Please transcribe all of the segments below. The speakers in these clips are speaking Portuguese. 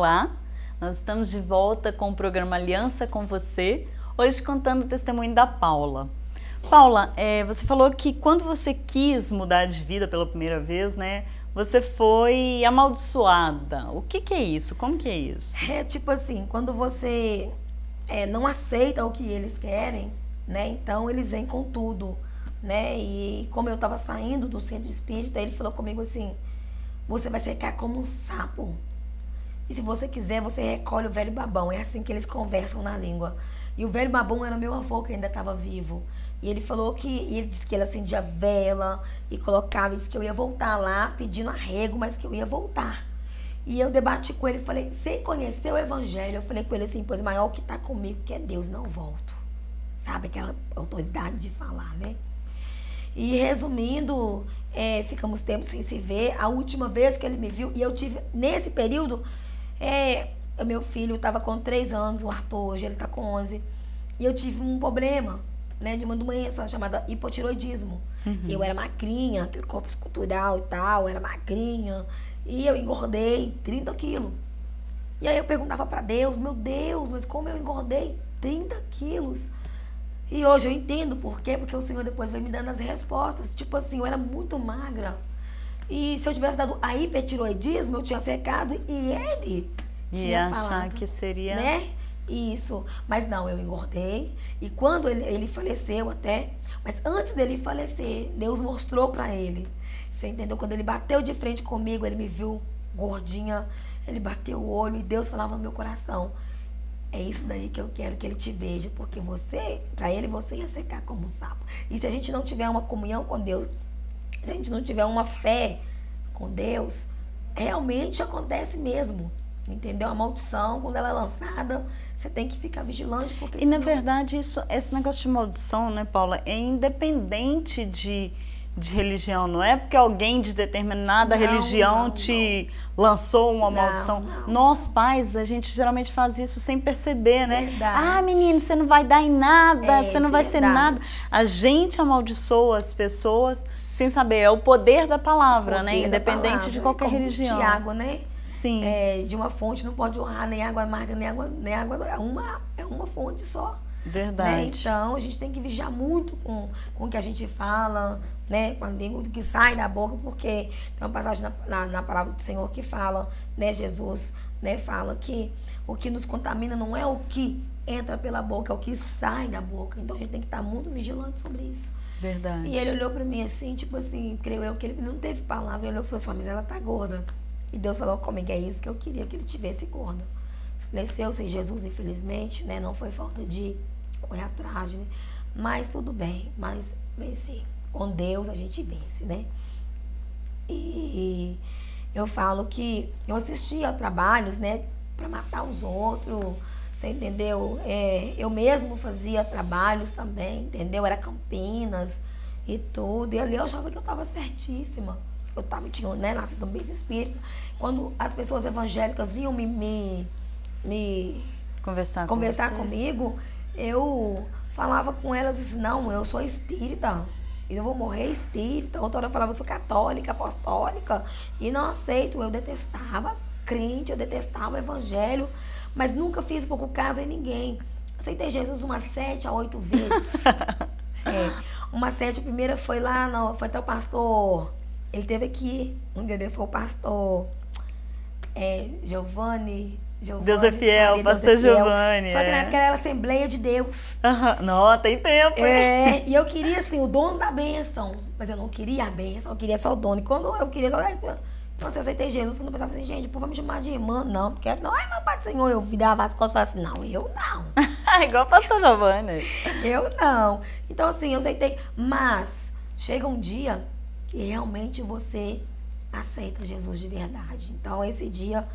Olá, nós estamos de volta com o programa Aliança com Você, hoje contando o testemunho da Paula. Paula, você falou que quando você quis mudar de vida pela primeira vez, né, você foi amaldiçoada. O que é isso? Como que é isso? É tipo assim, quando você não aceita o que eles querem, né, então eles vêm com tudo, né, e como eu tava saindo do centro espírita, ele falou comigo assim, você vai secar como um sapo. E se você quiser, você recolhe o velho babão. É assim que eles conversam na língua. E o velho babão era meu avô, que ainda estava vivo. E ele falou que... ele disse que ele acendia vela e colocava. Disse que eu ia voltar lá pedindo arrego, mas que eu ia voltar. E eu debati com ele, falei, sem conhecer o evangelho, eu falei com ele assim, pois maior que está comigo, que é Deus, não volto. Sabe, aquela autoridade de falar, né? E resumindo, ficamos tempo sem se ver. A última vez que ele me viu, e eu tive, nesse período... meu filho estava com 3 anos, o Arthur, hoje ele está com 11. E eu tive um problema, né, de uma doença chamada hipotiroidismo. Eu era magrinha, aquele corpo escultural e tal, era magrinha. E eu engordei 30 quilos. E aí eu perguntava para Deus, meu Deus, mas como eu engordei 30 quilos? E hoje eu entendo por quê, porque o Senhor depois veio me dando as respostas. Tipo assim, eu era muito magra. E se eu tivesse dado a hipertiroidismo, eu tinha secado e ele tinha achar falado, que seria... né? Isso. Mas não, eu engordei. E quando ele faleceu até... Mas antes dele falecer, Deus mostrou pra ele. Você entendeu? Quando ele bateu de frente comigo, ele me viu gordinha. Ele bateu o olho e Deus falava no meu coração. É isso daí que eu quero que ele te veja. Porque você, pra ele, você ia secar como um sapo. E se a gente não tiver uma comunhão com Deus... Se a gente não tiver uma fé com Deus, realmente acontece mesmo. Entendeu? A maldição, quando ela é lançada, você tem que ficar vigilante. Porque senão... na verdade, esse negócio de maldição, né, Paula, é independente de religião. Não é porque alguém de determinada religião te lançou uma maldição. Nós, pais, a gente geralmente faz isso sem perceber, né? Verdade. Ah, menino, você não vai dar em nada, você não vai ser nada. A gente amaldiçoa as pessoas sem saber. É o poder da palavra, né? Independente de qualquer religião. Tiago, né? Sim. De uma fonte não pode honrar nem água amarga, nem água é uma fonte só. Verdade. Né? Então, a gente tem que vigiar muito com o que a gente fala, né? Quando tem o que sai da boca, porque tem uma passagem na palavra do Senhor que fala, né? Jesus, né? Fala que o que nos contamina não é o que entra pela boca, é o que sai da boca. Então, a gente tem que estar muito vigilante sobre isso. Verdade. E ele olhou pra mim assim, tipo assim, creio eu que ele não teve palavra. Ele olhou e falou assim, mas ela tá gorda. E Deus falou comigo, é isso que eu queria, que ele tivesse gorda. Faleceu sem Jesus, infelizmente, né? Não foi falta de correr atrás, né? Mas tudo bem, mas venci. Com Deus a gente vence, né? E eu falo que eu assistia a trabalhos, né? Pra matar os outros, você entendeu? Eu mesmo fazia trabalhos também, entendeu? Era Campinas e tudo. E ali eu achava que eu tava certíssima. Tinha, né, nascido bem espírita. Quando as pessoas evangélicas vinham me conversar comigo, eu falava com elas assim, não, eu sou espírita, eu vou morrer espírita. Outra hora eu falava, eu sou católica, apostólica, e não aceito. Eu detestava crente, eu detestava o evangelho, mas nunca fiz pouco caso em ninguém. Aceitei Jesus umas 7 a 8 vezes. Uma 7, a primeira foi lá, foi até o pastor... Ele teve aqui, um dia foi o pastor Giovanni. Deus é fiel, pastor Giovanni. Só que na época era Assembleia de Deus. Não, tem tempo. E eu queria, assim, o dono da bênção. Mas eu não queria a bênção, eu queria só o dono. E quando eu queria só... Então, eu aceitei Jesus, quando eu pensava assim, gente, o povo vai me chamar de irmã. Não, não quero. Não, ai, meu pai do Senhor. Eu virava as costas e falava assim, não, eu não. Igual o pastor Giovanni. Eu não. Então, assim, eu aceitei. Mas, chega um dia... e realmente você aceita Jesus de verdade. Então, esse dia,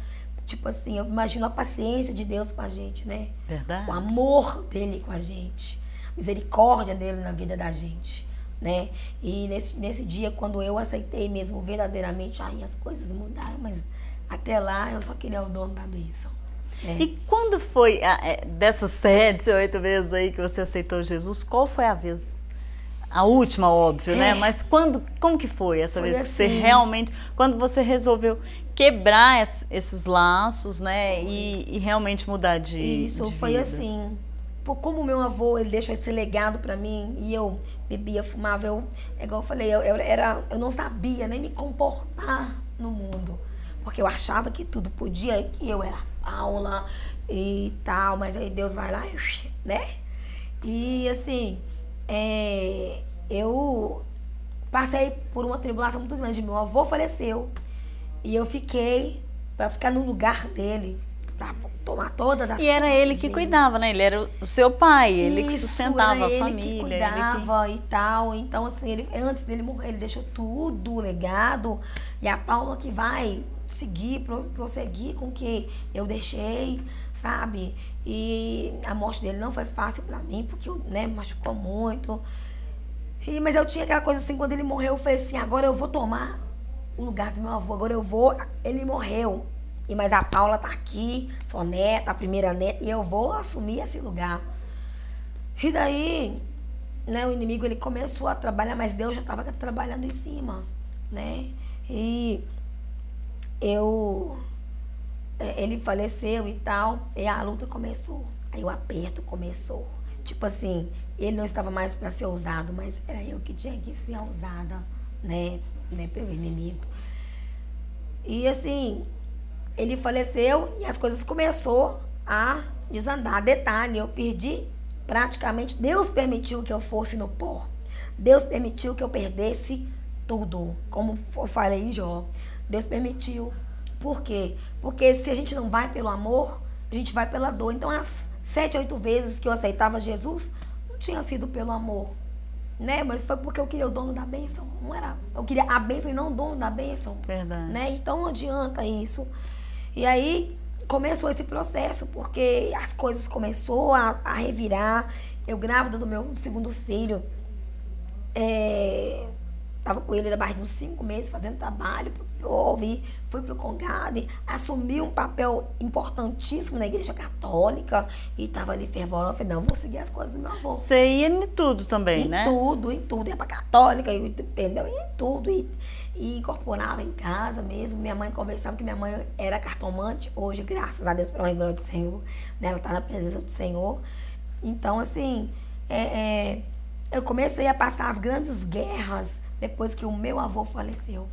tipo assim, eu imagino a paciência de Deus com a gente, né? Verdade. O amor dele com a gente. A misericórdia dele na vida da gente, né? E nesse dia, quando eu aceitei mesmo verdadeiramente, aí as coisas mudaram. Mas até lá, eu só queria o dono da bênção. E quando foi, dessas 7, 8 vezes aí que você aceitou Jesus, qual foi a vez a última, óbvio, né? É. Mas como que foi essa Foi vez que você assim. realmente, quando você resolveu quebrar esses laços, né? E realmente mudar Isso, de foi vida? assim. Como meu avô, ele deixou esse legado pra mim, e eu bebia, fumava, é igual eu falei, eu não sabia nem me comportar no mundo. Porque eu achava que tudo podia, que eu era Paula e tal, mas aí Deus vai lá, né? E assim, eu passei por uma tribulação muito grande. Meu avô faleceu e eu fiquei pra ficar no lugar dele, pra tomar todas as E era posses ele que dele. cuidava, né? Ele era o seu pai, ele que Isso, sustentava era a ele família. que cuidava e tal. Então, assim, antes dele morrer, ele deixou tudo, o legado. E a Paula que vai seguir, prosseguir com o que eu deixei, sabe? E a morte dele não foi fácil pra mim, porque né, machucou muito. Mas eu tinha aquela coisa assim, quando ele morreu, eu falei assim, agora eu vou tomar o lugar do meu avô, agora eu vou. Ele morreu. Mas a Paula tá aqui, sou neta, a primeira neta, e eu vou assumir esse lugar. E daí, né, o inimigo ele começou a trabalhar, mas Deus já estava trabalhando em cima, né? E ele faleceu e tal, e a luta começou. Aí o aperto começou. Tipo assim, ele não estava mais para ser usado, mas era eu que tinha que ser usada, né, pelo inimigo. E assim, ele faleceu e as coisas começou a desandar. Detalhe, eu perdi praticamente. Deus permitiu que eu fosse no pó. Deus permitiu que eu perdesse tudo. Como eu falei em Jó. Deus permitiu. Por quê? Porque se a gente não vai pelo amor, a gente vai pela dor. Então, as 7, 8 vezes que eu aceitava Jesus, não tinha sido pelo amor, né? Mas foi porque eu queria o dono da bênção. Não era. Eu queria a bênção e não o dono da bênção. Verdade. Né? Então, não adianta isso. E aí começou esse processo, porque as coisas começaram a revirar. Eu grávida do meu segundo filho, tava com ele na barriga uns 5 meses, fazendo trabalho pro OVI, fui pro Congado, assumi um papel importantíssimo na igreja católica e tava ali fervorosa. Eu falei, não, vou seguir as coisas do meu avô. Você ia em tudo também, né? Em tudo. Ia pra católica, entendeu? Em tudo. E incorporava em casa mesmo. Minha mãe conversava, que minha mãe era cartomante. Hoje, graças a Deus, pela glória do Senhor, né? Ela tá na presença do Senhor. Então, assim, eu comecei a passar as grandes guerras depois que o meu avô faleceu.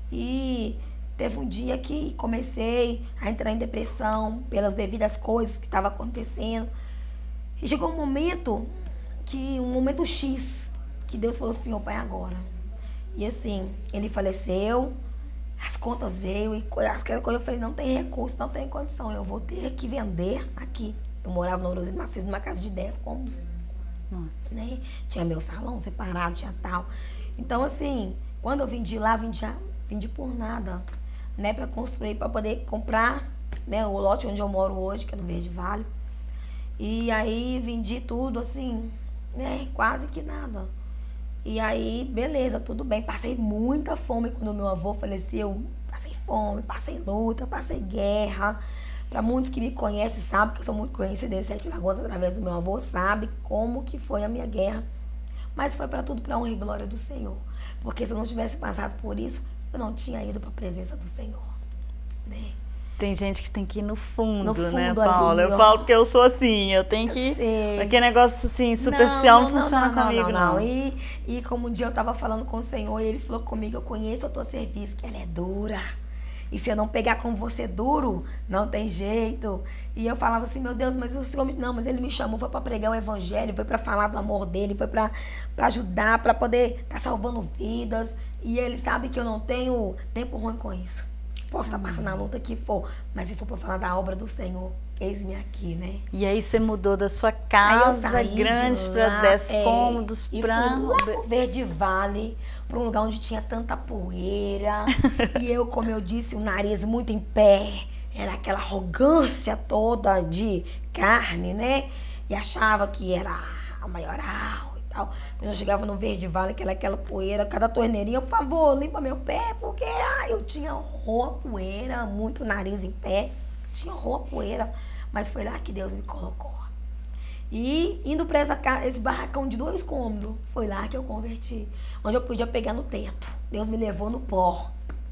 E teve um dia que comecei a entrar em depressão pelas devidas coisas que estavam acontecendo. E chegou um momento X, que Deus falou assim, pai, agora. E assim, ele faleceu, as contas veio, e as coisas eu falei, não tem recurso, não tem condição, eu vou ter que vender aqui. Eu morava no Orosino Macedo, numa casa de 10 cômodos. Nossa. Né? Tinha meu salão separado, tinha tal. Então, assim, quando eu vendi lá, vendi por nada, né? Pra construir, pra poder comprar, né? O lote onde eu moro hoje, que é no Verde Vale. E aí, vendi tudo, assim, né? Quase que nada. E aí, beleza, tudo bem. Passei muita fome quando meu avô faleceu. Passei fome, passei luta, passei guerra. Para muitos que me conhecem, sabem que eu sou muito conhecida em Sete Lagoas através do meu avô, sabe como que foi a minha guerra. Mas foi para tudo, para honra e glória do Senhor. Porque se eu não tivesse passado por isso, eu não tinha ido para a presença do Senhor, né? Tem gente que tem que ir no fundo, né, ali, Paula? Eu falo porque eu sou assim, eu tenho que... Aquele negócio assim, superficial não funciona comigo, não. E como um dia eu tava falando com o Senhor, e ele falou comigo, eu conheço a tua serviço, que ela é dura. E se eu não pegar com você duro, não tem jeito. E eu falava assim, meu Deus, mas o Senhor... Não, mas ele me chamou, foi para pregar o evangelho, foi para falar do amor dele, foi para ajudar, para poder estar salvando vidas. E ele sabe que eu não tenho tempo ruim com isso. Posso estar passando a luta que for, mas se for para falar da obra do Senhor, eis-me aqui, né? E aí você mudou da sua casa grande para 10 cômodos para... fui lá pro Verde Vale, para um lugar onde tinha tanta poeira. E eu, como eu disse, o nariz muito em pé. Era aquela arrogância toda de carne, né? E achava que era a maioral e tal. Quando eu chegava no Verde Vale, aquela poeira, cada torneirinha, por favor, limpa meu pé, porque eu tinha horror a poeira, muito nariz em pé. Tinha horror a poeira, mas foi lá que Deus me colocou. E indo para esse barracão de 2 cômodos, foi lá que eu converti. Onde eu podia pegar no teto. Deus me levou no pó,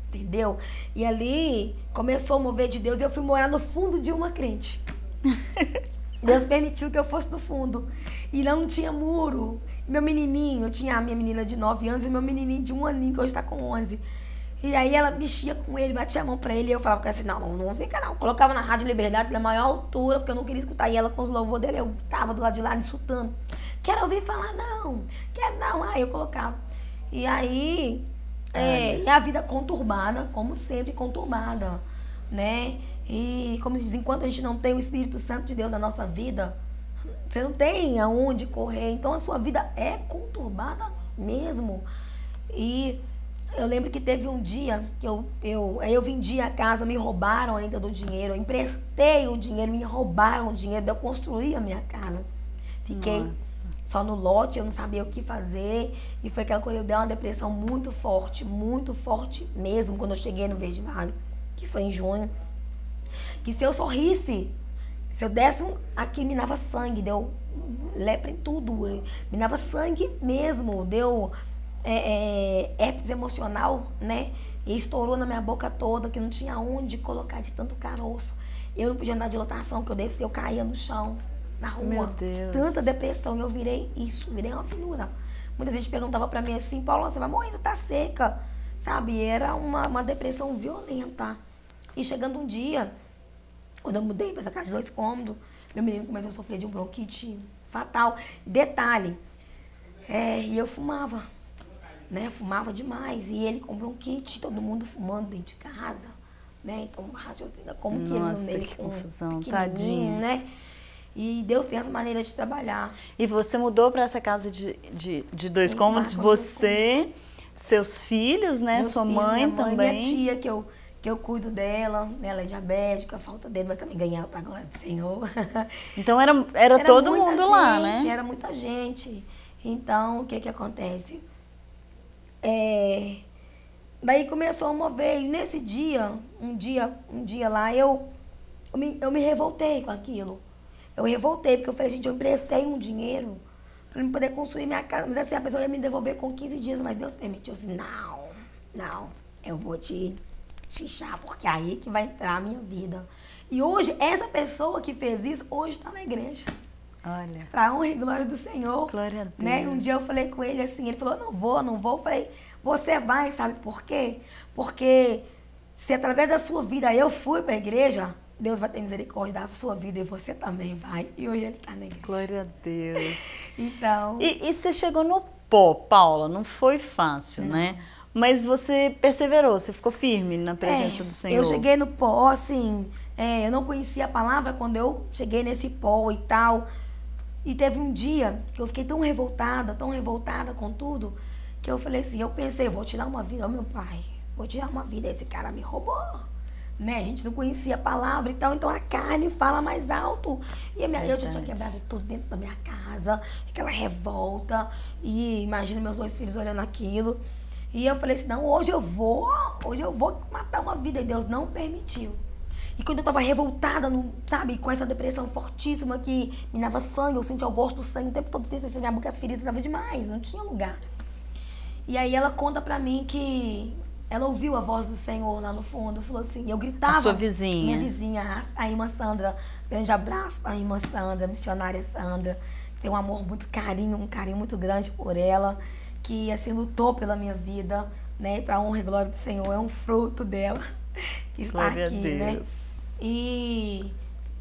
entendeu? E ali começou a mover de Deus e eu fui morar no fundo de uma crente. Deus permitiu que eu fosse no fundo. E lá não tinha muro. Meu menininho, eu tinha a minha menina de 9 anos e meu menininho de 1 aninho, que hoje está com 11. E aí ela mexia com ele, batia a mão pra ele, e eu falava assim, não fica não. Colocava na Rádio Liberdade na maior altura, porque eu não queria escutar. E ela com os louvores dele, eu tava do lado de lá me insultando. Quero ouvir falar não, quero não. Aí eu colocava. E aí, e a vida conturbada, como sempre conturbada, né? E como se diz, enquanto a gente não tem o Espírito Santo de Deus na nossa vida, você não tem aonde correr. Então a sua vida é conturbada mesmo. E eu lembro que teve um dia que eu vendi a casa, me roubaram ainda do dinheiro, eu emprestei o dinheiro, me roubaram o dinheiro, eu construí a minha casa. Fiquei só no lote, eu não sabia o que fazer, e foi aquela coisa, eu dei uma depressão muito forte mesmo, quando eu cheguei no Verde Vale, que foi em junho, que se eu sorrisse, se eu desse aqui, me dava sangue, deu lepra em tudo, me dava sangue mesmo, deu herpes emocional, né? E estourou na minha boca toda, que não tinha onde colocar de tanto caroço. Eu não podia andar de lotação, que eu descia, eu caía no chão, na rua. Meu Deus. De tanta depressão, eu virei uma finura. Muita gente perguntava pra mim assim, Paulo, você vai morrer, você tá seca. Sabe? Era uma depressão violenta. E chegando um dia, quando eu mudei pra essa casa de 2 cômodos, meu menino começou a sofrer de um bronquite fatal. Detalhe, e eu fumava. Né, fumava demais, e ele com bronquite, todo mundo fumando dentro de casa, né, então raciocina como que ele no meio que com confusão, tadinho, né, e Deus tem as maneiras de trabalhar. E você mudou para essa casa de 2 cômodos, você, seus filhos, né, Meus sua filhos, mãe minha também. Minha tia, que eu cuido dela, né, ela é diabética, falta dele, mas também ganhei ela pra glória do Senhor. Então era todo mundo gente, lá, né? Era muita gente. Então, o que acontece? Daí começou a mover, e nesse dia, um dia lá, eu me revoltei com aquilo. Eu revoltei, porque eu falei, gente, eu emprestei um dinheiro para eu poder construir minha casa. Mas assim, a pessoa ia me devolver com 15 dias, mas Deus permitiu assim, não, eu vou te xixar, porque é aí que vai entrar a minha vida. E hoje, essa pessoa que fez isso, hoje está na igreja. Olha. Pra honra e glória do Senhor. Glória a Deus. Né? Um dia eu falei com ele assim, ele falou, não vou. Eu falei, você vai, sabe por quê? Porque se através da sua vida eu fui pra igreja, Deus vai ter misericórdia da sua vida e você também vai. E hoje ele tá na igreja. Glória a Deus. Então... E você chegou no pó, Paula, não foi fácil, né? Mas você perseverou, você ficou firme na presença do Senhor. Eu cheguei no pó, assim, eu não conhecia a palavra quando eu cheguei nesse pó e tal. E teve um dia que eu fiquei tão revoltada com tudo, que eu falei assim, eu pensei, vou tirar uma vida ao meu pai, vou tirar uma vida, esse cara me roubou, né? A gente não conhecia a palavra e tal, então a carne fala mais alto. E eu já tinha quebrado tudo dentro da minha casa, aquela revolta, e imagina meus 2 filhos olhando aquilo. E eu falei assim, não, hoje eu vou matar uma vida, e Deus não permitiu. E quando eu tava revoltada, sabe, com essa depressão fortíssima que me dava sangue, eu sentia o gosto do sangue o tempo todo, minha boca, as feridas estavam demais, não tinha lugar. E aí ela conta pra mim que ela ouviu a voz do Senhor lá no fundo, falou assim, eu gritava. A sua vizinha. Minha vizinha, a irmã Sandra, grande abraço pra irmã Sandra, missionária Sandra, tem um amor muito um carinho muito grande por ela, que assim lutou pela minha vida, né, pra honra e glória do Senhor, é um fruto dela que está Glória aqui, a Deus. né? E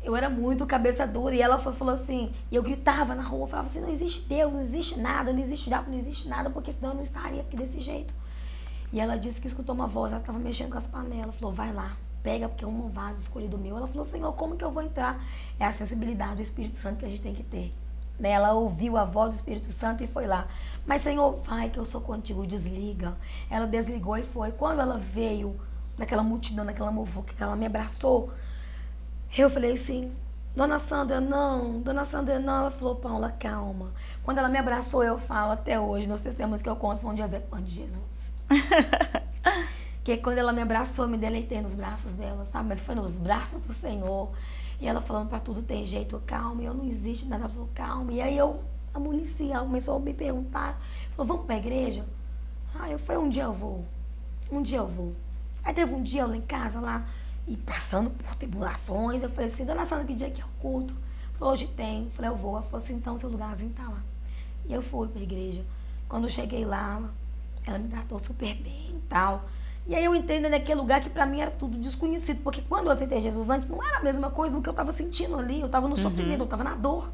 eu era muito cabeça dura, e ela falou assim, e eu gritava na rua, falava assim, não existe Deus, não existe nada, não existe diabo, não existe nada, porque senão eu não estaria aqui desse jeito. E ela disse que escutou uma voz, ela estava mexendo com as panelas, falou, vai lá, pega, porque é um vaso escolhido meu. Ela falou, Senhor, como que eu vou entrar? É a sensibilidade do Espírito Santo que a gente tem que ter. Ela ouviu a voz do Espírito Santo e foi lá. Mas, Senhor, vai que eu sou contigo, desliga. Ela desligou e foi. Quando ela veio naquela multidão, naquela muvuca, que ela me abraçou, eu falei assim, Dona Sandra, não. Ela falou, Paula, calma. Quando ela me abraçou, eu falo até hoje, nos testemunhos que eu conto, foi um diazepam de Jesus. Que quando ela me abraçou, eu me deleitei nos braços dela, sabe? Mas foi nos braços do Senhor. E ela falando pra tudo ter jeito, calma, eu não existe nada, ela falou, calma. E aí eu amoleci, ela começou a me perguntar, falou, vamos pra igreja? Aí eu falei, um dia eu vou. Aí teve um dia eu lá em casa, lá, e passando por tribulações, eu falei assim, dona Sandra, que dia que é o culto? Falou, hoje tem. Eu falei, eu vou. Ela falou assim, então seu lugarzinho tá lá. E eu fui pra igreja. Quando eu cheguei lá, ela me tratou super bem e tal. E aí eu entendo naquele lugar que pra mim era tudo desconhecido, porque quando eu aceitei Jesus antes, não era a mesma coisa do que eu tava sentindo ali, eu tava no sofrimento, eu tava na dor.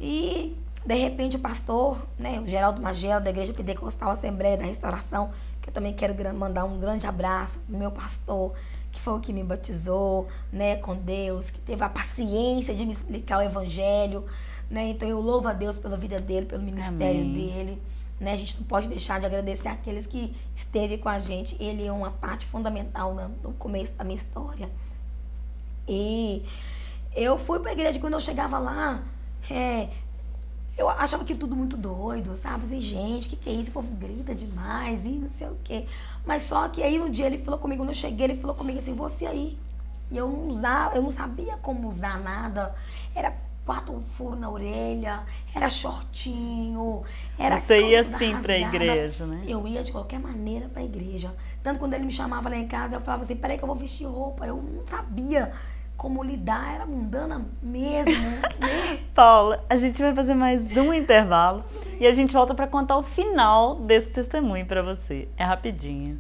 E, de repente, o pastor, né, o Geraldo Magelo, da Igreja Pentecostal Assembleia da Restauração, que eu também quero mandar um grande abraço pro meu pastor, que foi o que me batizou, né, com Deus, que teve a paciência de me explicar o evangelho, né, então eu louvo a Deus pela vida dele, pelo ministério dele, né, a gente não pode deixar de agradecer àqueles que esteve com a gente, ele é uma parte fundamental no começo da minha história. E eu fui pra igreja, quando eu chegava lá, eu achava aquilo tudo muito doido, sabe? Assim, gente, que é isso? O povo grita demais e não sei o quê. Mas só que aí no dia ele falou comigo, quando eu cheguei, ele falou comigo assim, você aí. E eu não sabia como usar nada. Era 4 furos na orelha, era shortinho, era Você ia assim pra igreja, né? Eu ia de qualquer maneira pra igreja. Tanto quando ele me chamava lá em casa, eu falava assim, peraí que eu vou vestir roupa. Eu não sabia como lidar, era mundana mesmo, né? Paula, a gente vai fazer mais um intervalo e a gente volta para contar o final desse testemunho para você. É rapidinho.